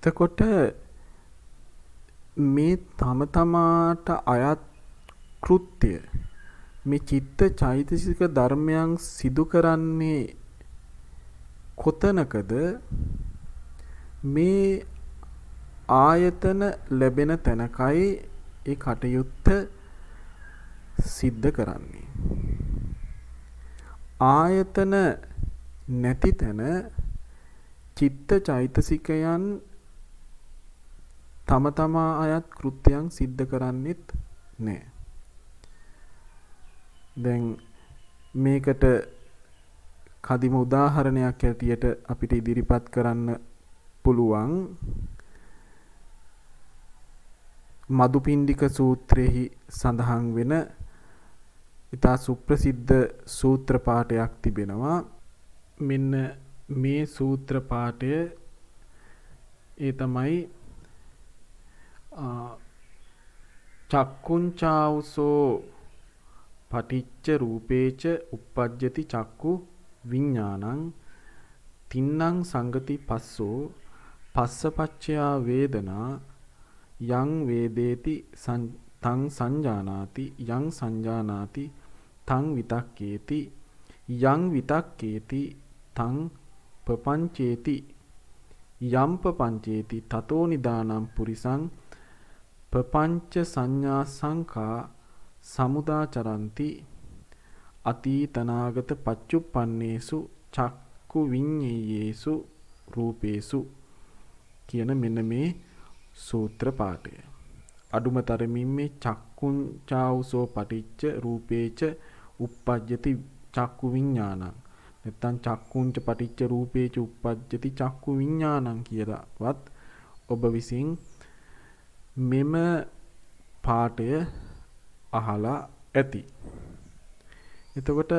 එතකොට මේ තම තමාට අයත් කෘත්‍ය මේ චිත්ත චෛතසික ධර්මයන් සිදු කරන්නේ කොතනකද මේ ආයතන ලැබෙන තැනකයි ඒ කටයුත්ත සිද්ධ කරන්නේ. ආයතන නැති තැන චිත්ත චෛතසිකයන් තම තමා අයත් කෘත්‍යයන් සිද්ධ කරන්නෙත් නැහැ. දැන් මේකට කදිම උදාහරණයක් ඇටියට අපිට ඉදිරිපත් කරන්න පුළුවන් මදුපිණ්ඩික සූත්‍රයේහි සඳහන් වෙන ඉතා සුප්‍රසිද්ධ සූත්‍ර පාඨයක් තිබෙනවා. මෙන්න මේ සූත්‍ර පාඨය ඒ තමයි චක්කුංචාවසෝ පටිච්ච රූපේච uppajjati චක්කු විඥානං තින්නං සංගති පස්සෝ පස්සපච්චයා වේදනා යං වේදේති තං සංජානාති යං සංජානාති තං විතක්කේති යං විතක්කේති තං පපංචේති යම් පපංචේති තතෝ නිදානම් පුරිසං පපංච සංඥා සංඛා සමුදාචරಂತಿ අතීතනාගත පච්චුප්පන්නේසු චක්කු විඤ්ඤේයේසු රූපේසු කියන මෙන්න මේ සූත්‍ර පාඨය. අඩුම තරමින් මේ චක්කුංචාවසෝ පටිච්ච රූපේච uppajjati චක්කු විඥානං නැත්නම් චක්කුංච පටිච්ච රූපේච uppajjati චක්කු විඥානං කියලාවත් ඔබ විසින් මෙම පාඨය අහලා ඇති. එතකොට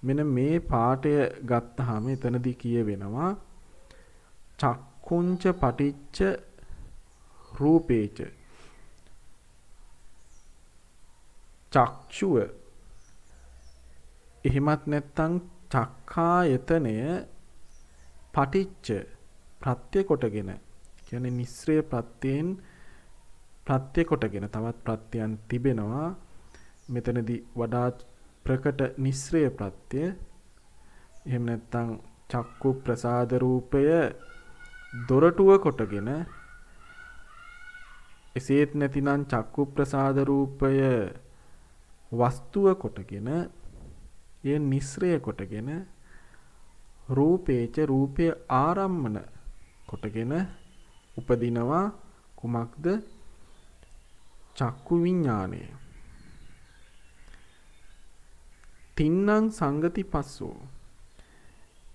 මෙන්න මේ පාඨය ගත්තාම එතනදී කියවෙනවා චක්කුංච පටිච්ච රූපේච චක්ෂුව එහෙමත් නැත්නම් චක්ඛායතනය පටිච්ච ප්‍රත්‍ය කොටගෙන කියන්නේ නිස්සය ප්‍රත්‍යයෙන් ප්‍රත්‍ය කොටගෙන තවත් ප්‍රත්‍යයන් තිබෙනවා. මෙතනදී වඩාත් ප්‍රකට නිස්සය ප්‍රත්‍ය. එහෙම නැත්නම් චක්කු ප්‍රසාද රූපය දොරටුව කොටගෙන එසේත් නැතිනම් චක්කු ප්‍රසාද රූපය වස්තුව කොටගෙන එය නිස්සය කොටගෙන රූපේච රූපය ආරම්මන කොටගෙන උපදිනවා කුමක්ද චක්කු විඥානය. තින්නං සංගති පස්සෝ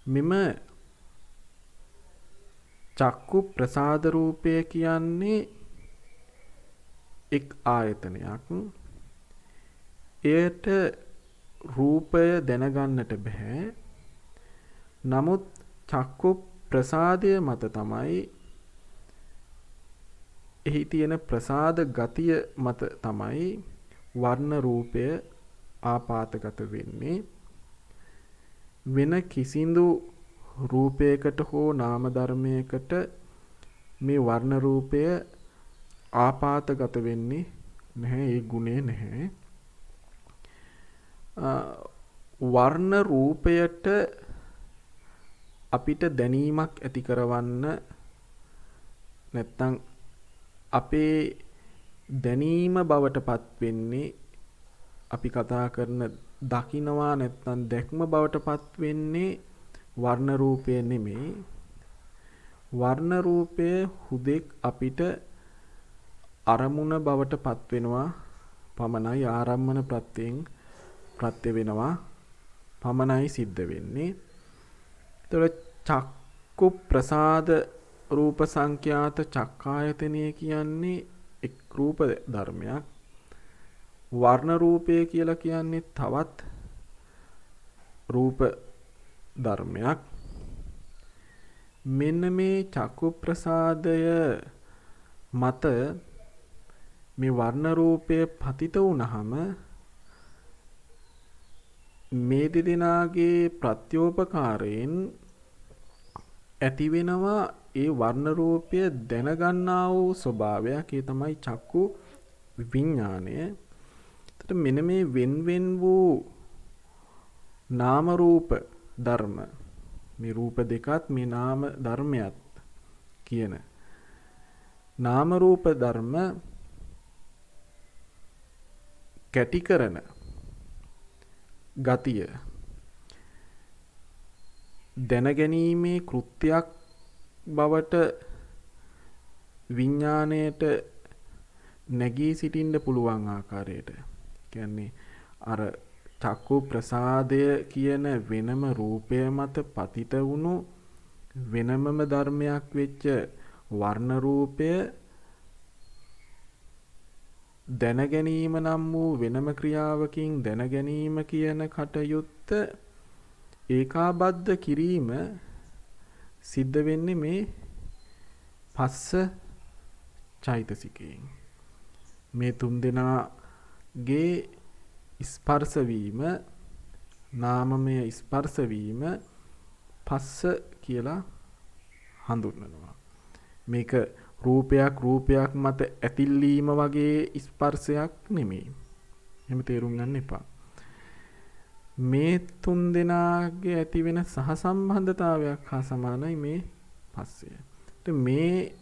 මෙම චක්කු ප්‍රසාද රූපය කියන්නේ එක් ආයතනයක්. එයට රූපය දැනගන්නට බෑ. නමුත් චක්කු ප්‍රසාදය මත තමයි එහි තියෙන ප්‍රසාද ගතිය මත තමයි වර්ණ රූපය ආපාතගත වෙන්නේ. වෙන කිසිදු රූපයකට හෝ නාම ධර්මයකට මේ වර්ණ රූපය ආපාතගත වෙන්නේ නැහැ. ඒ ගුණය නැහැ. වර්ණ රූපයට අපිට දැනීමක් ඇති කරවන්න නැත්නම් අපේ දැනීම බවට පත් වෙන්නේ අපි කතා කරන දකින්නවා නැත්නම් දැක්ම බවට පත් වෙන්නේ වර්ණ රූපය නෙමෙයි. වර්ණ රූපය හුදෙක් අපිට අරමුණ බවට පත් වෙනවා පමණයි. ආරම්මන ප්‍රත්‍යයෙන් ප්‍රත්‍ය වෙනවා පමණයි සිද්ධ වෙන්නේ. එතකොට චක්කු ප්‍රසාද රූප සංඛ්‍යාත චක්කායතනය කියන්නේ එක් රූප ධර්මයක්. වර්ණ රූපය කියලා කියන්නේ තවත් රූප ධර්මයක්. මෙන්න මේ චක්කු ප්‍රසාදය මත මේ වර්ණ රූපය පතිත වුණාම මේ දෙදෙනාගේ ප්‍රත්‍යෝපකාරයෙන් ඇති වෙනවා ඒ වර්ණ රූපය දැනගන්නා වූ ස්වභාවයක් ඒ තමයි චක්කු විඥාණය. එතකොට මෙන්න මේ වෙන් වූ නාම රූප ධර්ම, මේ රූප දෙකත් මේ නාම ධර්මයක් කියන නාම රූප ධර්ම කැටි කරන ගතිය දැනගැනීමේ කෘත්‍යයක් බවට විඥාණයට නැගී සිටින්න පුළුවන් ආකාරයට, කියන්නේ අර චක්කු ප්‍රසාදය කියන වෙනම රූපය මත පතිත වුණු වෙනමම ධර්මයක් වෙච්ච වර්ණ රූපය දැනගැනීම නම් වූ වෙනම ක්‍රියාවකින් දැනගැනීම කියන කටයුත්ත ඒකාබද්ධ කිරීම සිද්ධ වෙන්නේ මේ පස්ස චෛතසිකයෙන්. මේ තුන් දෙනාගේ ස්පර්ශ වීම, නාමමය ස්පර්ශ වීම පස්ස කියලා හඳුන්වනවා. මේක රූපයක් මත ඇතිල්ලීම වගේ ස්පර්ශයක් නෙමෙයි. එහෙම තේරුම් ගන්න එපා. මේ තුන් දෙනාගේ ඇති වෙන සහසම්බන්ධතාවයක් හා සමානයි මේ පස්සය. මේ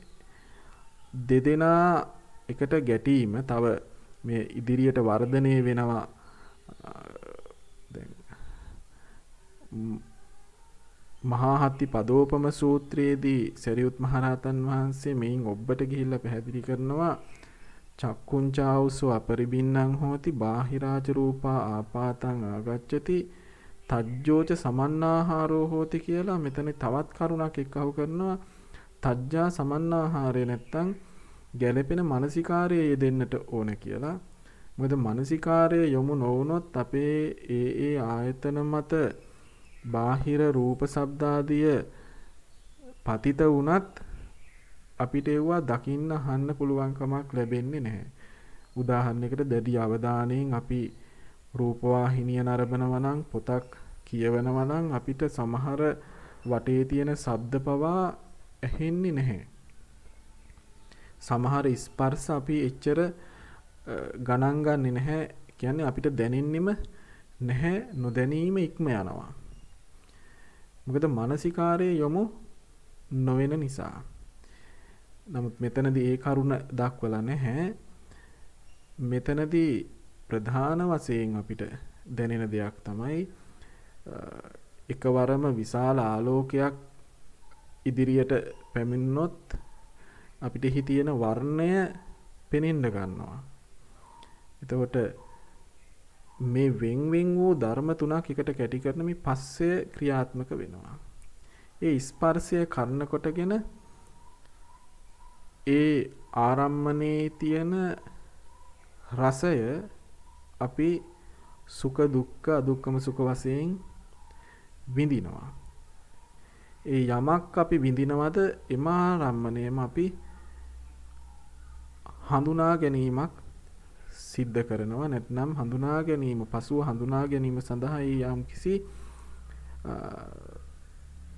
දෙදෙනා එකට ගැටීම තව මේ ඉදිරියට වර්ධනය වෙනවා. දැන් මහා හත්ති පදෝපම සූත්‍රයේදී සරියුත් මහරහතන් වහන්සේ මේන් ඔබට ගිහිල්ලා පැහැදිලි කරනවා චක්කුංචාවුසෝ අපරිබින්නං හෝති බාහිරාච රූපා ආපාතං ආගච්ඡති තජ්ජෝච සමන්නාහාරෝ හෝති කියලා. මෙතන තවත් කරුණක් එක්කහු කරනවා. තජ්ජා සමන්නාහාරය නැත්තම් ගැළපෙන මානසිකාරය යෙදෙන්නට ඕන කියලා. මොකද මානසිකාරය යොමු නොවුනොත් අපේ ඒ ආයතන මත බාහිර රූප ශබ්දාදිය පතිත වුණත් අපිට ඒවා දකින්න අහන්න පුළුවන් කමක් ලැබෙන්නේ නැහැ. උදාහරණයකට දැඩි අවධානයෙන් අපි රූපවාහිනිය නරඹනවා නම්, පොතක් කියවනවා නම් අපිට සමහර වටේ තියෙන ශබ්ද පවා ඇහෙන්නේ නැහැ. සමහර ස්පර්ශ අපි එච්චර ගණන් ගන්නෙ නැහැ. කියන්නේ අපිට දැනෙන්නෙම නැහැ, නොදැනීම ඉක්ම යනවා. මොකද මානසිකාරයේ යොමු නොවන නිසා. නමුත් මෙතනදී ඒ කරුණ දක්වලා නැහැ. මෙතනදී ප්‍රධාන වශයෙන් අපිට දැනෙන දෙයක් තමයි එකවරම විශාල ආලෝකයක් ඉදිරියට පැමිණුනොත් අපිට එහි තියෙන වර්ණය පෙනෙන්න ගන්නවා. එතකොට මේ වෙන් වූ ධර්ම තුනක් එකට කැටි කරන මේ පස්සය ක්‍රියාත්මක වෙනවා. ඒ ස්පර්ශය කරන කොටගෙන ඒ ආරම්මණයේ තියෙන රසය අපි සුඛ දුක්ඛ අදුක්ඛම සුඛ වශයෙන් විඳිනවා. ඒ යමක් අපි විඳිනවද එම ආරම්මණයම අපි හඳුනා ගැනීමක් සිද්ධ කරනවා. නැත්නම් හඳුනා ගැනීම, පසුව හඳුනා ගැනීම සඳහා යම් කිසි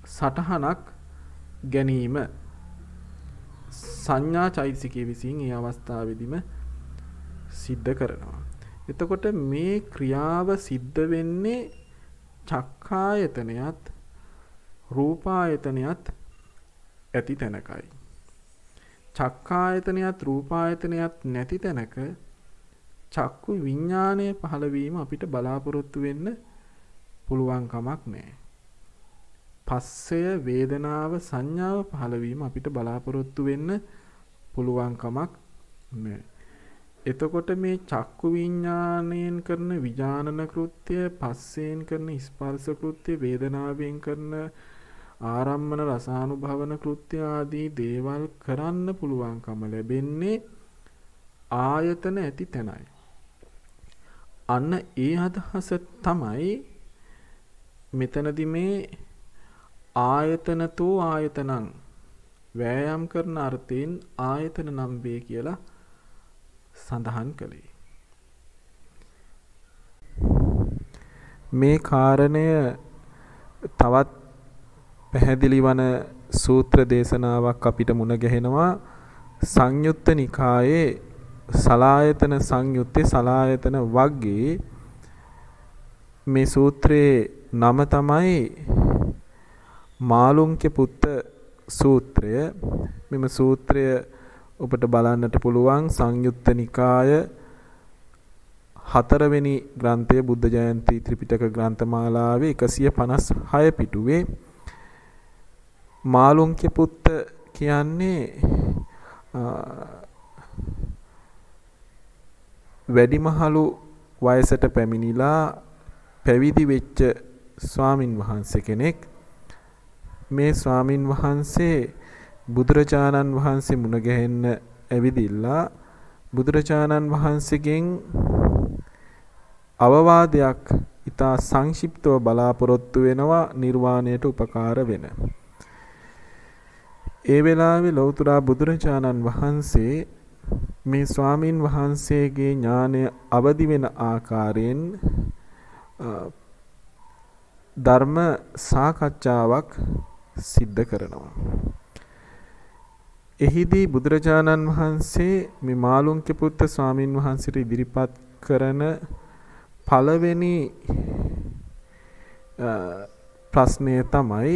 සටහනක් ගැනීම සංඥා චෛතසිකයේ විසින් ඒ අවස්ථාවේදීම සිද්ධ කරනවා. එතකොට මේ ක්‍රියාව සිද්ධ වෙන්නේ චක්ඛායතනයත් රූපායතනයත් ඇති තැනකයි. චක්ඛායතනයත් රූපායතනයත් නැති තැනක චක්කු විඥානය පහළ වීම අපිට බලාපොරොත්තු වෙන්න පුළුවන් කමක් නැහැ. පස්සය වේදනාව සංඥාව පහළ වීම අපිට බලාපොරොත්තු වෙන්න පුළුවන් කමක් නැහැ. එතකොට මේ චක්කු විඥාණයෙන් කරන විඥානන කෘත්‍ය, පස්සෙන් කරන ස්පර්ශ කෘත්‍ය, වේදනාවෙන් කරන ආරම්මන රසානුභවන කෘත්‍ය ආදී දේවල් කරන්න පුළුවන්කම ලැබෙන්නේ ආයතන ඇති තැනයි. අන්න ඒ අදහස තමයි මෙතනදී මේ ආයතනතෝ ආයතනං වෑයම් කරන අර්ථයෙන් ආයතන නම් වේ කියලා සඳහන් කළේ. මේ කාරණය තවත් පැහැදිලි වන සූත්‍ර දේශනාවක් අපිට මුණ ගැහෙනවා සංයුත්ත නිකායේ සලායතන සංයුත්තේ සලායතන වග්ගයේ මේ සූත්‍රයේ නම තමයි මාළුන්ගේ පුත්ත සූත්‍රය. මෙම සූත්‍රය ඔබට බලන්නට පුළුවන් සංයුත්ත නිකාය 4 වෙනි ග්‍රන්ථය බුද්ධ ජයන්ති ත්‍රිපිටක ග්‍රන්ථමාලාවේ 156 පිටුවේ. මාළුන්ගේ පුත්ත කියන්නේ වැඩිමහලු වයසට පැමිණිලා පැවිදි වෙච්ච ස්වාමින් වහන්සේ කෙනෙක්. මේ ස්වාමින් වහන්සේ බුදුරජාණන් වහන්සේ මුණ ගැහෙන්න ඇවිදිලා බුදුරජාණන් වහන්සේගෙන් අවවාදයක් ඉතා සංක්ෂිප්තව බලාපොරොත්තු වෙනවා නිර්වාණයට උපකාර වෙන. ඒ වෙලාවේ ලෞතර බුදුරජාණන් වහන්සේ මේ ස්වාමින් වහන්සේගේ ඥානය අවදි වෙන ආකාරයෙන් ධර්ම සාකච්ඡාවක් සිද්ධ කරනවා. එහිදී බුදුරජාණන් වහන්සේ මේ මාළුන්ගේ පුත්ත ස්වාමින් වහන්සේට ඉදිරිපත් කරන පළවෙනි ප්‍රශ්නය තමයි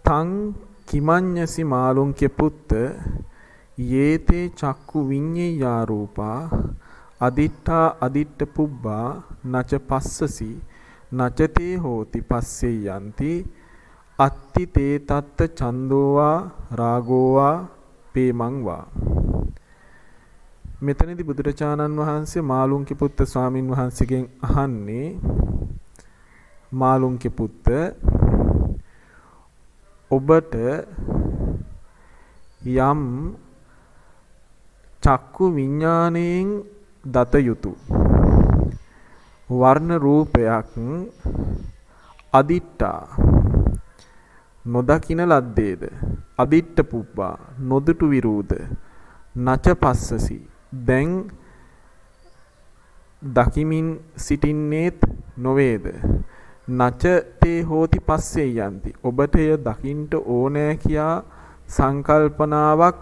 තං කිමඤ්ඤසි මාළුන්ගේ පුත්ත යේතේ චක්කු විඤ්ඤේයා රූපා අදිත්තා අදිත්ත පුබ්බා නච පස්සසි නචතේ හෝති පස්සේ යන්ති අත්ති තේ තත්ත චන්දෝවා රාගෝවා පේමං වා. මෙතනදී බුදුරජාණන් වහන්සේ මාළුන්ගේ පුත්ත ස්වාමින් වහන්සේගෙන් අහන්නේ මාළුන්ගේ පුත්ත ඔබට යම් චක්කු විඥාණයෙන් දත යුතු වර්ණ රූපයක් අදිට්ඨා නොදකින ලද්දේද අදිට්ඨ පුබ්බා නොදුටු විරූද නච පස්සසි දැන් දකිමින් සිටින්නේත් නොවේද නච තේ හෝති පස්සේ යන්ති ඔබට එය දකින්ට ඕනෑ කියා සංකල්පනාවක්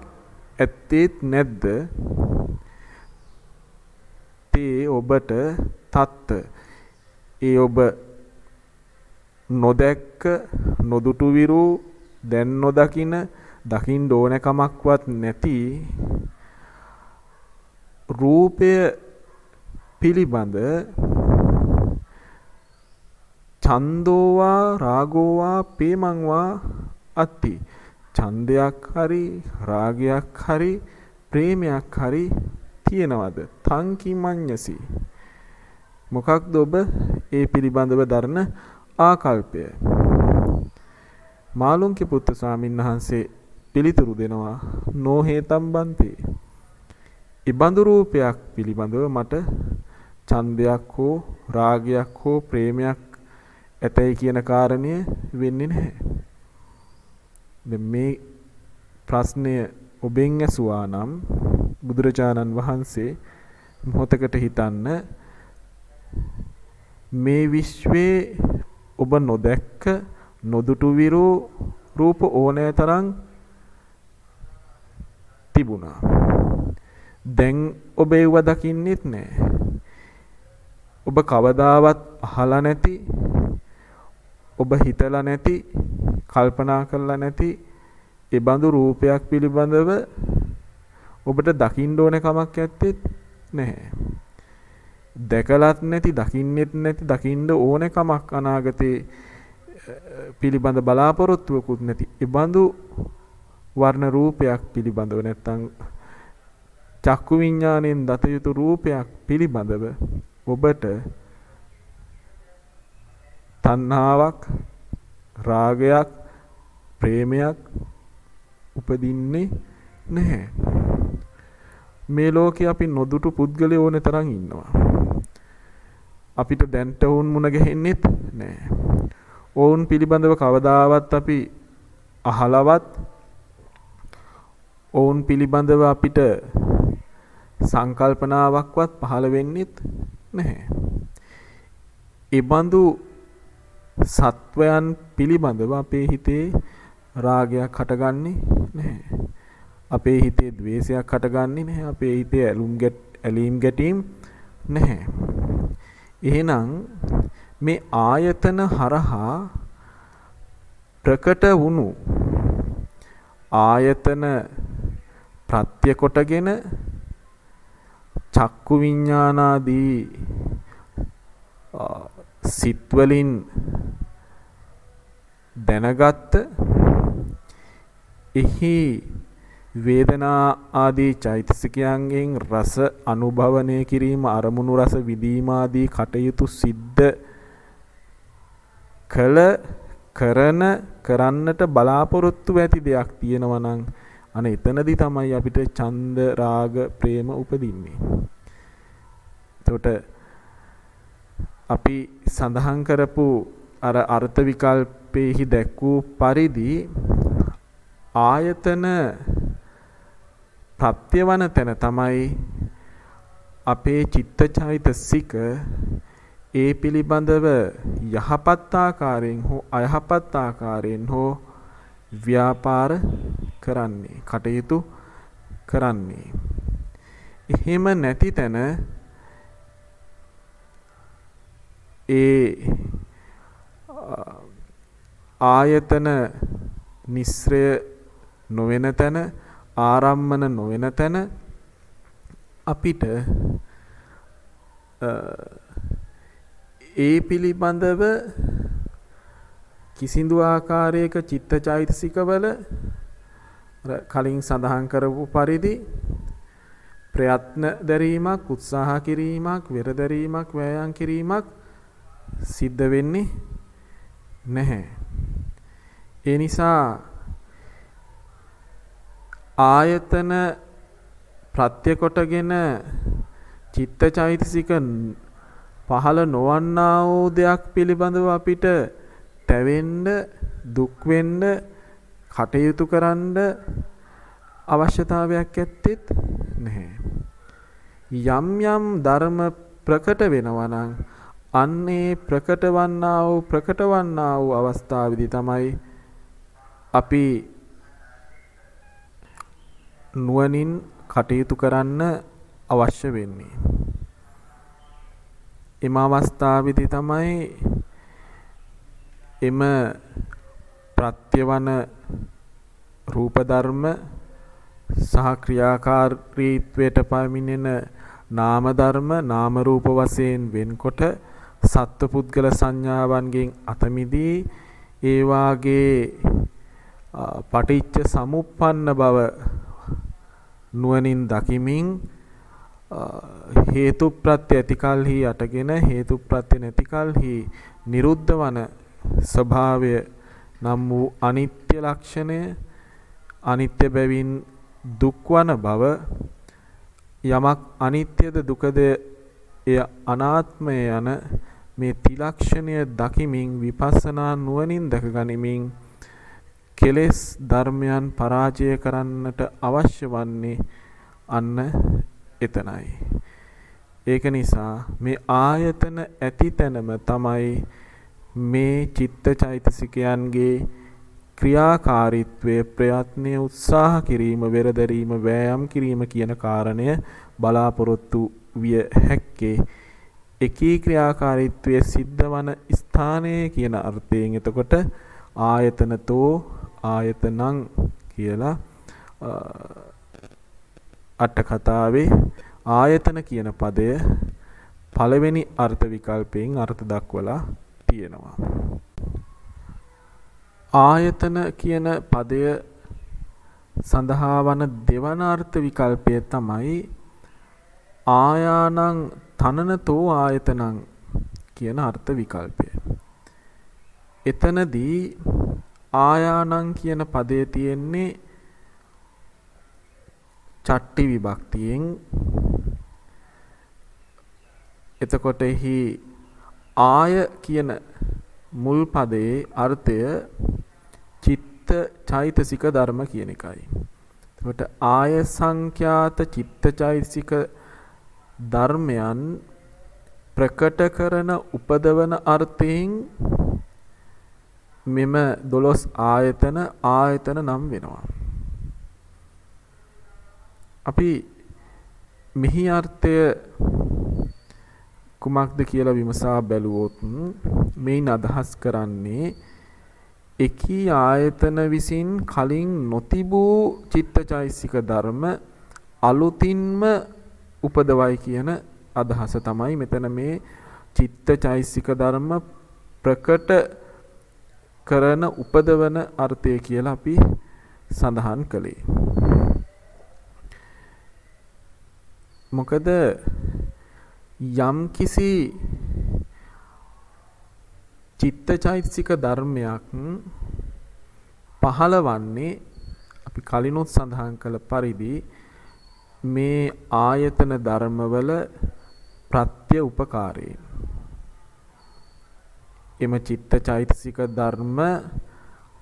ඇත්තේත් නැද්ද තේ ඔබට තත්ත ඒ ඔබ නොදැක්ක නොදුටු විරු දැන් නොදකින දකින්න ඕන කමක්වත් නැති රූපය පිළිබඳ ඡන්දෝවා රාගෝවා පේමංවා අත්ති ඡන්දයක් හරි රාගයක් හරි ප්‍රේමයක් හරි තියෙනවද තං කිමඤ්ඤසි මොකක්ද ඔබ ඒ පිළිබඳව දරන ආකල්පය. මාළුන්ගේ පුත්ත ස්වාමීන් වහන්සේ පිළිතුරු දෙනවා නොහේතම් බන්තේ. ඉබඳු රූපයක් පිළිබඳව මට ඡන්දයක් හෝ රාගයක් හෝ ප්‍රේමයක් ඇතයි කියන කාරණය වෙන්නේ නැහැ. දැන් මේ ප්‍රශ්නය ඔබෙන් ඇසුවා නම් බුදුරජාණන් වහන්සේ මොහොතකට හිතන්න මේ විශ්වයේ ඔබ නොදැක්ක නොදුටු විරු රූප ඕනෑ තරම් තිබුණා. දැන් ඔබ ඒව දකින්නෙත් නැහැ. ඔබ කවදාවත් අහලා නැති ඔබ හිතලා නැති කල්පනා කරලා නැති ඒ බඳු රූපයක් පිළිබඳව ඔබට දකින්න ඕන කමක් ඇත්තෙත් නැහැ. දැකලත් නැති දකින්නෙත් නැති දකින්න ඕන කමක් අනාගතේ පිළිබඳ බලාපොරොත්තුවකුත් නැති ඒ බඳු වර්ණ රූපයක් පිළිබඳව නැත්තම් චක්කු විඥාණයෙන් දත යුතු රූපයක් පිළිබඳව ඔබට තණ්හාවක් රාගයක් ප්‍රේමයක් උපදින්නේ නැහැ. මේ ලෝකේ අපි නොදුටු පුද්ගලයෝ ඕනේ තරම් ඉන්නවා. අපිට දැන්ට වුන් මුණ ගැහෙන්නෙත් නැහැ. ඕන් පිළිබඳව කවදාවත් අපි අහලවත් ඕන් පිළිබඳව අපිට සංකල්පනාවක්වත් පහළ වෙන්නෙත් නැහැ. ඒ බඳු සත්වයන් පිළිබඳව අපේ හිතේ රාගයක් හටගන්නේ නැහැ. අපේ හිතේ ද්වේෂයක් හටගන්නේ නැහැ. අපේ හිතේ ඇලීම් ගැටීම් නැහැ. එහෙනම් මේ ආයතන හරහා ප්‍රකට වුණු ආයතන ප්‍රත්‍ය කොටගෙන චක්කු විඥානාදී සිත් වලින් දැනගත්ත එහි වේදනා ආදී චෛතසිකයන්ගෙන් රස අනුභවණය කිරීම අරමුණු රස විදීම ආදී කටයුතු සිද්ධ කරන්නට බලාපොරොත්තු ඇති දෙයක් තියෙනවා නම් අනේ එතනදී තමයි අපිට ඡන්ද රාග ප්‍රේම උපදින්නේ. එතකොට අපි සඳහන් කරපු අර අර්ථ විකල්පෙහි දැක්වූ පරිදි ආයතන ප්‍රත්‍යවන තැන තමයි අපේ චිත්තචෛතසික ඒ පිළිබඳව යහපත් ආකාරයෙන් හෝ අයහපත් ආකාරයෙන් හෝ ව්‍යාපාර කරන්නේ කටයුතු කරන්නේ. එහෙම නැති තැන ඒ ආයතන නිස්සය නොවන තැන ආරම්මන නොවන තැන අපිට ඒ පිළිබඳව කිසිදු ආකාරයක චිත්තචෛතසිකවල කලින් සඳහන් කරපු පරිදි ප්‍රයත්න දැරීමක් උත්සාහ කිරීමක් වෙර දැරීමක් වෑයම් කිරීමක් සිද්ධ වෙන්නේ නැහැ. ඒ නිසා ආයතන ප්‍රත්‍ය කොටගෙන චිත්තචෛතසික පහළ නොවන්නා වූ දෙයක් පිළිබඳව අපිට තැවෙන්න දුක් වෙන්න කටයුතු කරන්න අවශ්‍යතාවයක් ඇත්තෙත් නැහැ. යම් යම් ධර්ම ප්‍රකට වෙනවා නම් අන්නේ ප්‍රකට වන්නා වූ අවස්ථාවේදී තමයි අපි නුවණින් කටයුතු කරන්න අවශ්‍ය වෙන්නේ. එම අවස්ථාවේදී තමයි එම ප්‍රත්‍යවන රූප ධර්ම සහ ක්‍රියාකාරීත්වයට පැමිණෙන නාම ධර්ම නාම රූප වශයෙන් වෙන්කොට සත්පුද්ගල සංඥාවන්ගෙන් අතමිදී ඒ වාගේ පටිච්ච සමුප්පන්න බව නුවණින් දකිමින් හේතු ප්‍රත්‍ය ඇතිකල්හි යටගෙන හේතු ප්‍රත්‍ය නැතිකල්හි නිරුද්ධ වන ස්වභාවය නම් වූ අනිත්‍ය ලක්ෂණය අනිත්‍ය බැවින් දුක් වන බව යමක් අනිත්‍යද දුකද එය අනාත්මය යන මේ ත්‍රිලක්ෂණය දකිමින් විපස්සනා නුවණින් දැක ගනිමින් කෙලෙස් ධර්මයන් පරාජය කරන්නට අවශ්‍ය වන්නේ අන්න එතනයි. ඒක නිසා මේ ආයතන ඇති තැනම තමයි මේ චිත්තචෛතසිකයන්ගේ ක්‍රියාකාරීත්වයේ ප්‍රයත්නය උත්සාහ කිරීම වෙරදරීම වෑයම් කිරීම කියන කාරණය බලාපොරොත්තු විය හැක්කේ එකී ක්‍රියාකාරීත්වයේ සිද්ධ වන ස්ථානයේ කියන අර්ථයෙන්. එතකොට ආයතනතෝ ආයතනං කියලා අට කතාවේ ආයතන කියන පදය පළවෙනි අර්ථ විකල්පයෙන් අර්ථ දක්වලා තියෙනවා. ආයතන කියන පදය සඳහා වන දෙවන අර්ථ විකල්පය තමයි ආයානං තනනතෝ ආයතනං කියන අර්ථ විකල්පය. එතනදී ආයානං කියන පදේ තියෙන්නේ චට්ටි විභක්තියෙන්. එතකොට එහි ආය කියන මුල් පදයේ අර්ථය චිත්ත චෛතසික ධර්ම කියන එකයි. එතකොට ආය සංඛ්‍යාත චිත්ත චෛතසික ධර්මයන් ප්‍රකට කරන උපදවන අර්ථයෙන් මෙම 12 ආයතන නම් වෙනවා. අපි මෙහි අර්ථය කුමක්ද කියලා විමසා බැලුවොත් මේන් අදහස් කරන්නේ එකී ආයතන විසින් කලින් නොතිබූ චිත්තචෛසික ධර්ම අලුතින්ම උපදවයි කියන අදහස තමයි මෙතන මේ චිත්තචෛසික ධර්ම ප්‍රකට කරන උපදවන අර්ථය කියලා අපි සඳහන් කළේ. මොකද යම් කිසි චිත්තචෛතසික ධර්මයක් පහළවන්නේ අපි කලිනුත් සඳහන් කළ පරිදි මේ ආයතන ධර්මවල ප්‍රත්‍ය උපකාරයෙන්. එම චිත්තචෛතසික ධර්ම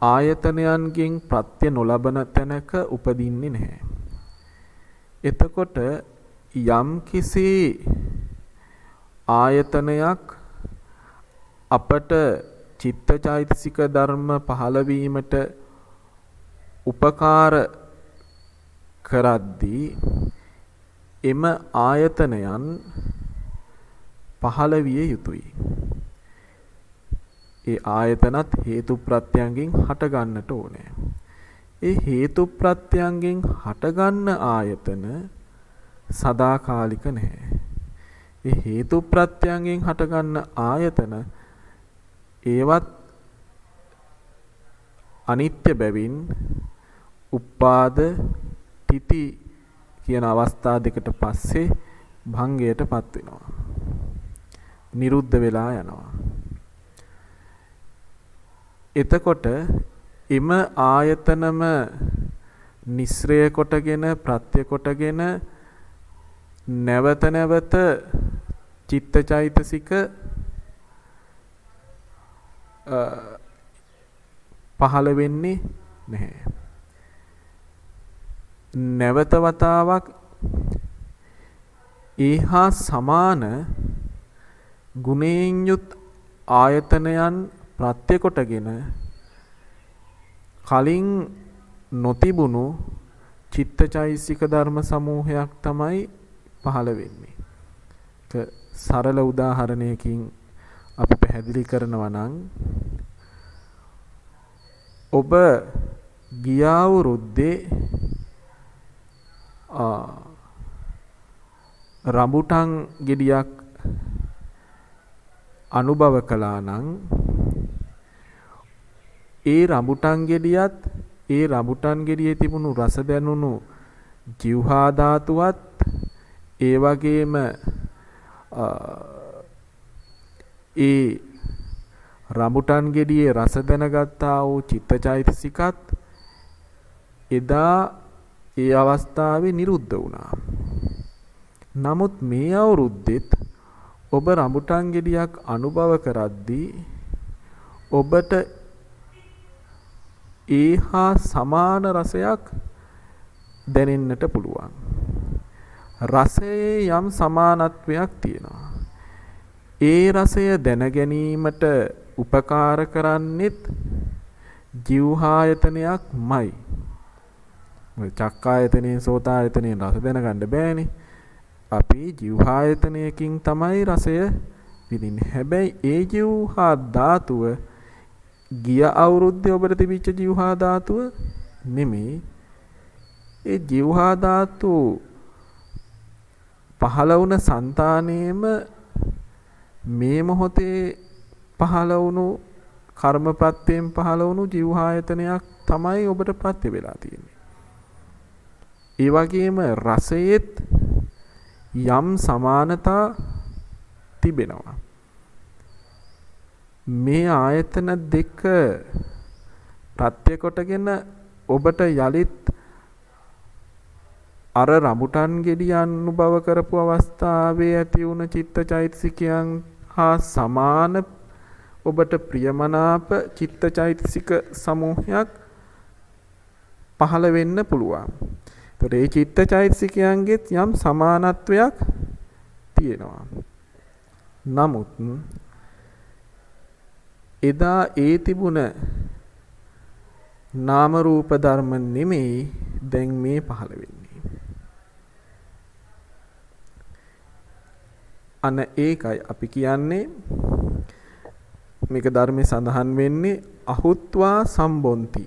ආයතනයන්ගෙන් ප්‍රත්‍ය නොලබන තැනක උපදින්නේ නැහැ. එතකොට යම් කිසි ආයතනයක් අපට චිත්තචෛතසික ධර්ම පහළ වීමට උපකාර කරද්දී එම ආයතනයන් පහළ විය යුතුයි. ඒ ආයතනත් හේතු ප්‍රත්‍යයෙන් හට ගන්නට ඕනේ. ඒ හේතු ප්‍රත්‍යයෙන් හටගන්න ආයතන සදාකාලික නැහැ. ඒ හේතු ප්‍රත්‍යයෙන් හටගන්න ආයතන ඒවත් අනිත්‍ය බැවින් උපාද තිති කියන අවස්ථා දෙකට පස්සේ භංගයටපත් වෙනවා. නිරුද්ධ වෙලා යනවා. එතකොට එම ආයතනම නිස්සරය කොටගෙන ප්‍රත්‍ය කොටගෙන නැවත නැවත චිත්තචෛතසික පහළ වෙන්නේ නැහැ. නැවත වතාවක් ඒහා සමාන ගුණයෙන් යුත් ආයතනයන් ප්‍රත්‍ය කොටගෙන කලින් නොතිබුණු චිත්තචෛතසික ධර්ම සමූහයක් තමයි පහළ වෙන්නේ. සරල උදාහරණයකින් අපි පැහැදිලි කරනවා නම් ඔබ ගිය අවුරුද්දේ රඹුටන් ගෙඩියක් අනුභව කළා නම් ඒ රඹුටන් ගෙඩියත් ඒ රඹුටන් ගෙඩියේ තිබුණු රස දැනුණු ජීවහා ධාතුවත් ඒ වගේම ඒ රඹුටන් ගෙඩියේ රස දැනගත්තා වූ චිත්තචෛතසිකත් එදා ඒ අවස්ථාවේ නිරුද්ධ වුණා. නමුත් මේ අවුරුද්දෙත් ඔබ රඹුටන් ගෙඩියක් අනුභව කරද්දී ඔබට ඒහා සමාන රසයක් දැනෙන්නට පුළුවන්. රසයේ යම් සමානත්වයක් තියෙනවා. ඒ රසය දැන ගැනීමට උපකාර කරන්නේත් ජීවහායතනයක්මයි. චක්කායතනෙන් සෝතායතනෙන් රස දැනගන්න බෑනේ. අපි ජීවහායතනයකින් තමයි රසය විඳින්නේ. හැබැයි ඒ ජීවහා ධාතුව ගිය අවුරුද්දේ ඔබට තිබිච්ච ජීවහා ධාතුව නෙමෙයි. ඒ ජීවහා ධාතු පහළ වුණ సంతානෙම මේ මොහොතේ පහළ වුණු කර්ම ප්‍රත්‍යයෙන් පහළ වුණු ජීවහායතනයක් තමයි ඔබට ප්‍රත්‍ය වෙලා තියෙන්නේ. ඒ වගේම රසයේත් යම් සමානතා තිබෙනවා. මේ ආයතන දෙක ප්‍රත්‍ය කොටගෙන ඔබට යලිත් අර රඹුටන් ගෙඩිය අනුභව කරපු අවස්ථාවේ ඇති වුණ චිත්තචෛතසිකයන් හා සමාන ඔබට ප්‍රියමනාප චිත්තචෛතසික සමූහයක් පහළ වෙන්න පුළුවන්. ඒතකොට මේ චිත්තචෛතසිකයන්ගෙත් යම් සමානත්වයක් තියෙනවා. නමුත් එදා ඒ තිබුණ නාම රූප ධර්ම නෙමෙයි දැන් මේ පහළ වෙන්නේ. අන ඒකයි අපි කියන්නේ මේක ධර්මයේ සඳහන් වෙන්නේ අහුත්වා සම්බොන්ති.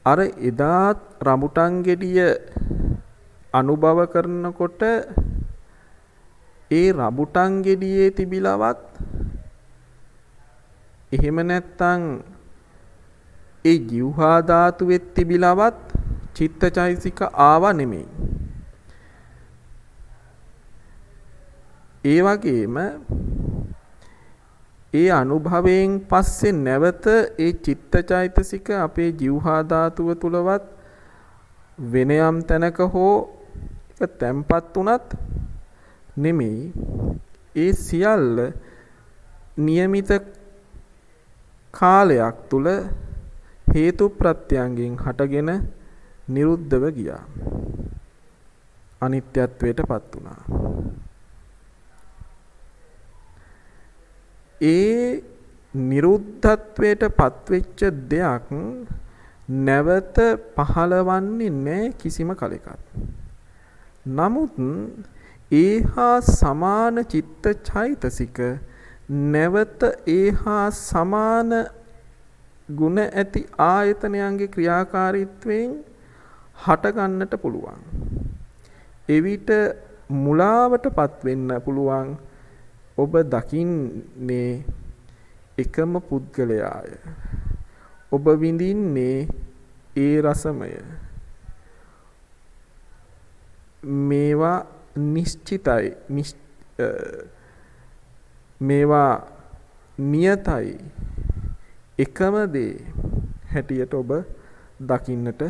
අර එදා රඹුටන් ගෙඩිය අනුභව කරනකොට ඒ රඹුටන් ගෙඩියේ තිබිලවත් එහෙම නැත්තම් ඒ ජීවහා ධාතුවේ තිබිලවත් චිත්තචෛසික ආවා නෙමෙයි. ඒ වගේම ඒ අනුභවයෙන් පස්සේ නැවත ඒ චිත්තචෛතසික අපේ ජීවහා ධාතුව තුලවත් වෙන යම් තැනක හෝ තැම්පත් උනත් නෙමෙයි. ඒ සියල්ල નિયમિત කාලයක් තුල හේතු ප්‍රත්‍යයෙන් හටගෙන නිරුද්ධව ගියා. අනිත්‍යත්වයටපත් වුණා. ඒ නිරුද්ධත්වයට පත්වෙච්ච දෙයක් නැවත පහළවන්නේ නැහැ කිසිම කලෙකත්. නමුත් ඒහා සමාන චිත්ත චෛතසික නැවත ඒහා සමාන ගුණ ඇති ආයතනයන්ගේ ක්‍රියාකාරීත්වයෙන් හටගන්නට පුළුවන්. එවිට මුලාවටපත් වෙන්න පුළුවන්. ඔබ දකින්නේ එකම පුද්ගලයාය. ඔබ විඳින්නේ ඒ රසමය. මේවා නිශ්චිතයි. මේවා නියතයි. එකම දේ හැටියට ඔබ දකින්නට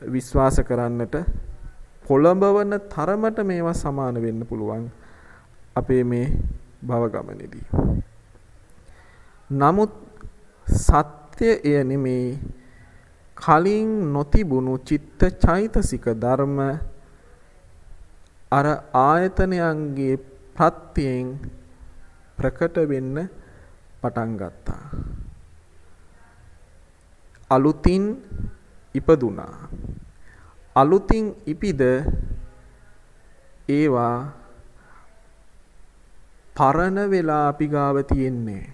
විශ්වාස කරන්නට පොළඹවන තරමට මේවා සමාන වෙන්න පුළුවන් අපේ මේ භව ගමනේදී. නමුත් සත්‍ය එය නෙමේ. කලින් නොතිබුණු චිත්ත චෛතසික ධර්ම අර ආයතනයන්ගේ ප්‍රත්‍යයෙන් ප්‍රකට වෙන්න පටන් ගත්තා. අලුතින් ඉපදුනා. අලුතින් ඉපිද ඒවා පරණ වෙලා අපි ගාව තියෙන්නේ.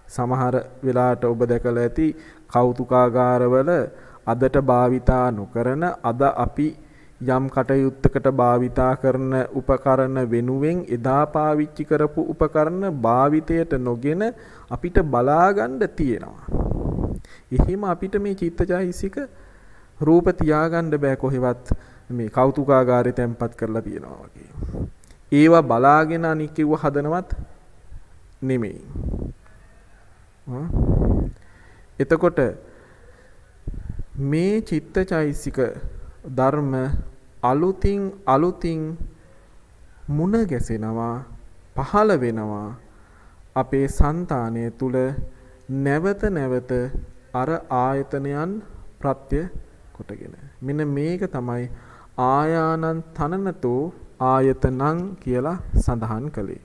සමහර වෙලාවට ඔබ දැකලා ඇති කෞතුකාගාරවල අදට භාවිතා නොකරන අද අපි යම් කටයුත්තකට භාවිතා කරන උපකරණ වෙනුවෙන් එදා පාවිච්චි කරපු උපකරණ භාවිතයට නොගෙන අපිට බලා ගන්න තියෙනවා. එහෙම අපිට මේ චිත්තචෛසික රූප තියාගන්න බෑ කොහෙවත් මේ කෞතුකාගාරේ තැම්පත් කරලා තියෙනවා වගේ. ඒවා බලාගෙන අනික් කිව්ව හදනවත් නෙමෙයි. එතකොට මේ චිත්තචෛසික ධර්ම අලුතින් මුණ ගැසෙනවා පහළ වෙනවා අපේ సంతානය තුල නැවත අර ආයතනයන් ප්‍රත්‍ය කොටගෙන. මෙන්න මේක තමයි ආයානං තනනතෝ ආයතනං කියලා සඳහන් කළේ.